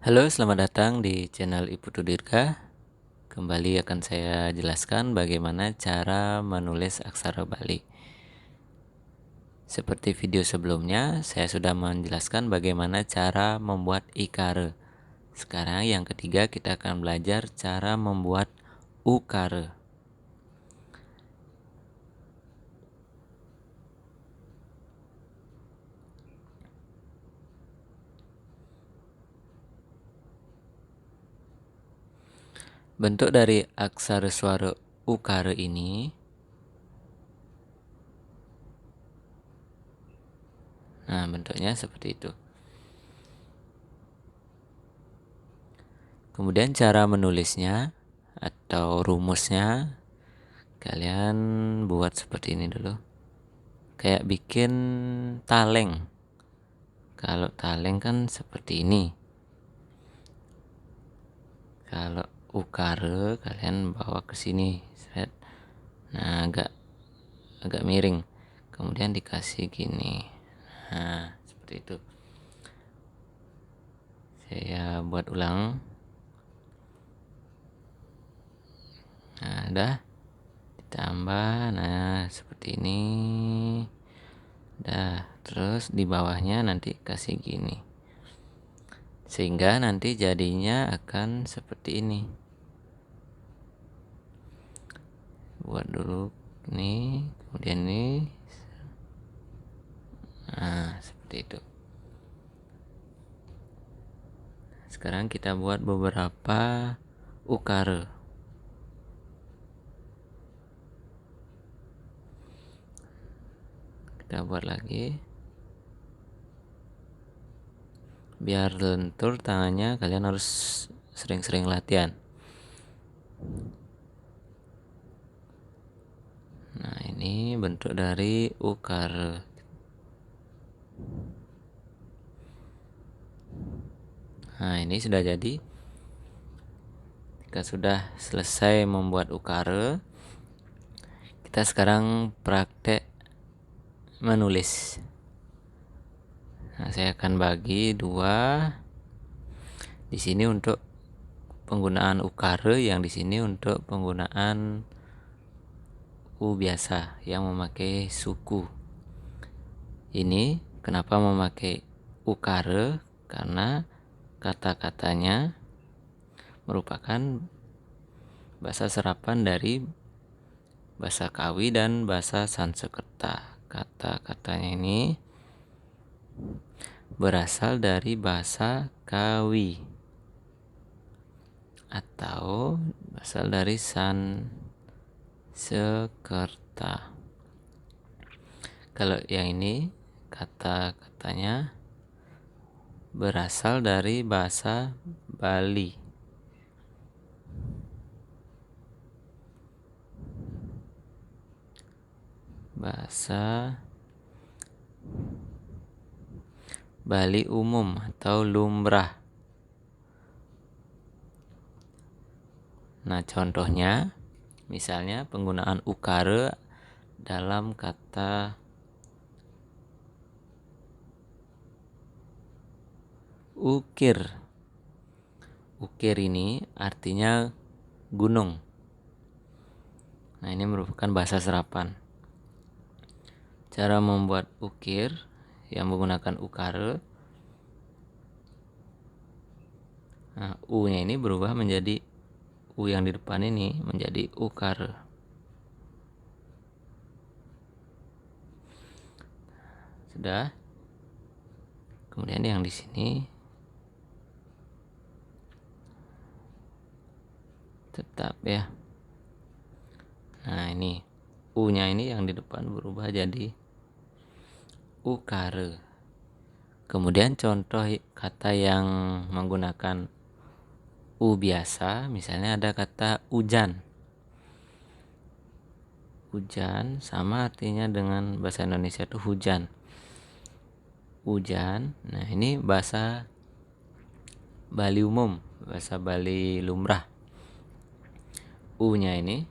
Halo, selamat datang di channel Iputu Dirga. Kembali akan saya jelaskan bagaimana cara menulis aksara Bali. Seperti video sebelumnya, saya sudah menjelaskan bagaimana cara membuat ikare. Sekarang yang ketiga kita akan belajar cara membuat ukare. Bentuk dari aksara suara ukare ini, nah bentuknya seperti itu. Kemudian cara menulisnya atau rumusnya, kalian buat seperti ini dulu. Kayak bikin taleng. Kalau taleng kan seperti ini. Kalau ukare kalian bawa ke sini. Nah, agak miring. Kemudian dikasih gini. Nah, seperti itu. Saya buat ulang. Nah, udah. Ditambah. Nah, seperti ini. Dah, terus di bawahnya nanti kasih gini. Sehingga nanti jadinya akan seperti ini. Buat dulu ini, kemudian ini. Nah, seperti itu. Sekarang kita buat beberapa ukare. Kita buat lagi. Biar lentur tangannya, kalian harus sering-sering latihan. Nah, ini bentuk dari ukare. Nah, ini sudah jadi. Jika sudah selesai membuat ukare, kita sekarang praktek menulis. Nah, saya akan bagi dua. Di sini untuk penggunaan ukare, yang di sini untuk penggunaan U biasa yang memakai suku. Ini kenapa memakai ukare? Karena kata-katanya merupakan bahasa serapan dari bahasa Kawi dan bahasa Sanskerta. Kata-katanya ini berasal dari bahasa Kawi atau berasal dari Sanskerta. Kalau yang ini kata-katanya berasal dari bahasa Bali. Bahasa Bali umum atau lumrah. Nah, contohnya misalnya penggunaan ukare dalam kata ukir. Ukir ini artinya gunung. Nah, ini merupakan bahasa serapan. Cara membuat ukir yang menggunakan ukare. Nah, U-nya ini berubah menjadi U yang di depan ini menjadi ukare. Sudah. Kemudian yang di sini tetap ya. Nah, ini U-nya ini yang di depan berubah jadi ukare. Kemudian contoh kata yang menggunakan U biasa, misalnya ada kata hujan. Hujan sama artinya dengan bahasa Indonesia itu hujan. Hujan. Nah, ini bahasa Bali umum, bahasa Bali lumrah. U-nya ini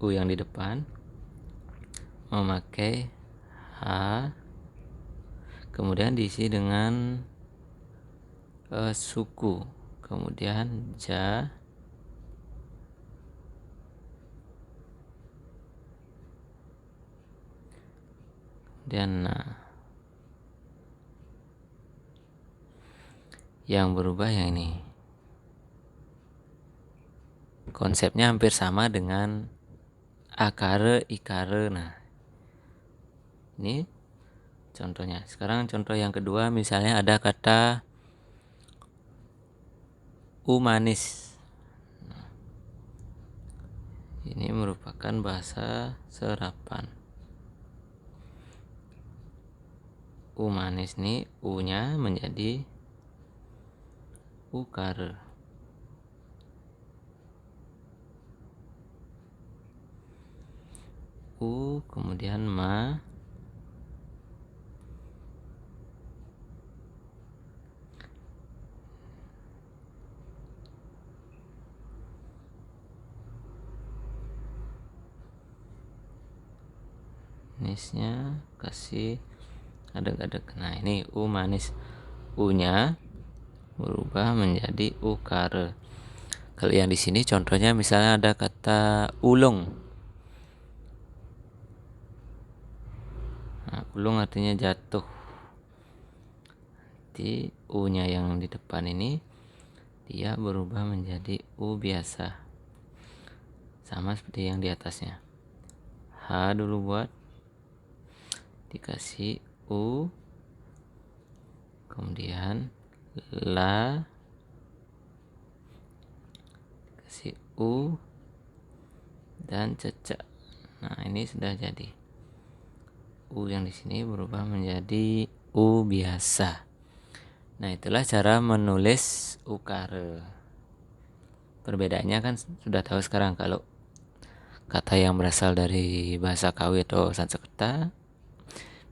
U yang di depan memakai H, kemudian diisi dengan suku, kemudian ja, kemudian na. Yang berubah yang ini. Konsepnya hampir sama dengan akare, ikare. Nah, ini contohnya. Sekarang contoh yang kedua, misalnya ada kata manis. Ini merupakan bahasa serapan. Manis nih, u-nya menjadi ukare. Kemudian ma, manisnya kasih adek-adek. Nah, ini manis, u-nya berubah menjadi ukare. Kalau yang di sini contohnya misalnya ada kata ulung. Nah, ulung artinya jatuh. Jadi u-nya yang di depan ini dia berubah menjadi u biasa. Sama seperti yang di atasnya. H dulu buat, dikasih u, kemudian la, kasih u, dan cecak. Nah, ini sudah jadi. U yang di sini berubah menjadi u biasa. Nah, itulah cara menulis ukare. Perbedaannya kan sudah tahu sekarang. Kalau kata yang berasal dari bahasa Kawi atau Sanskerta,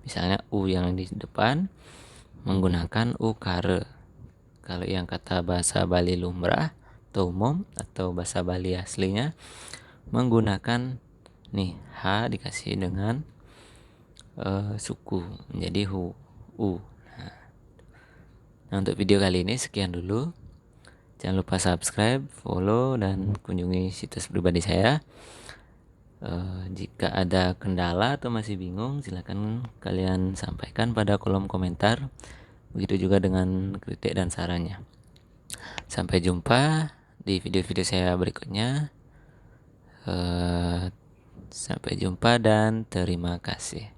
misalnya u yang di depan menggunakan ukare. Kalau yang kata bahasa Bali lumrah atau umum atau bahasa Bali aslinya menggunakan nih h dikasih dengan suku menjadi u. Nah, untuk video kali ini sekian dulu. Jangan lupa subscribe, follow, dan kunjungi situs pribadi saya. Jika ada kendala atau masih bingung, silakan kalian sampaikan pada kolom komentar. Begitu juga dengan kritik dan sarannya. Sampai jumpa di video-video saya berikutnya. Sampai jumpa dan terima kasih.